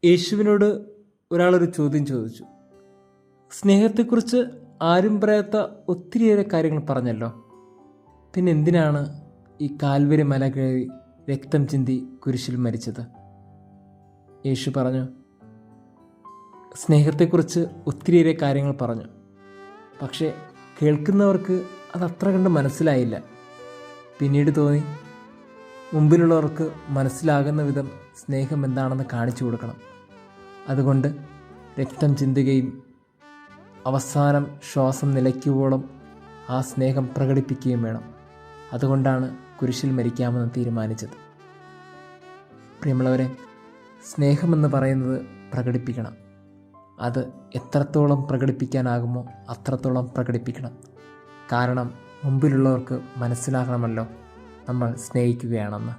യേശുവിനോട് ഒരാളൊരു ചോദ്യം ചോദിച്ചു. സ്നേഹത്തെക്കുറിച്ച് ആരും പറയാത്ത ഒത്തിരിയേറെ കാര്യങ്ങൾ പറഞ്ഞല്ലോ, പിന്നെ എന്തിനാണ് ഈ കാൽവരി മല കയറി രക്തം ചിന്തി കുരിശിൽ മരിച്ചത്? യേശു പറഞ്ഞു, സ്നേഹത്തെക്കുറിച്ച് ഒത്തിരിയേറെ കാര്യങ്ങൾ പറഞ്ഞു, പക്ഷേ കേൾക്കുന്നവർക്ക് അത് അത്ര കണ്ട് മനസ്സിലായില്ല. പിന്നീട് തോന്നി മുമ്പിലുള്ളവർക്ക് മനസ്സിലാകുന്ന വിധം സ്നേഹം എന്താണെന്ന് കാണിച്ചു കൊടുക്കണം. അതുകൊണ്ട് രക്തം ചിന്തുകയും അവസാനം ശ്വാസം നിലയ്ക്കുവോളം ആ സ്നേഹം പ്രകടിപ്പിക്കുകയും വേണം. അതുകൊണ്ടാണ് കുരിശിൽ മരിക്കാമെന്ന് തീരുമാനിച്ചത്. പ്രിയമുള്ളവരെ, സ്നേഹമെന്ന് പറയുന്നത് പ്രകടിപ്പിക്കണം. അത് എത്രത്തോളം പ്രകടിപ്പിക്കാനാകുമോ അത്രത്തോളം പ്രകടിപ്പിക്കണം. കാരണം മുമ്പിലുള്ളവർക്ക് മനസ്സിലാകണമല്ലോ നമ്മൾ സ്നേഹിക്കുകയാണെന്ന്.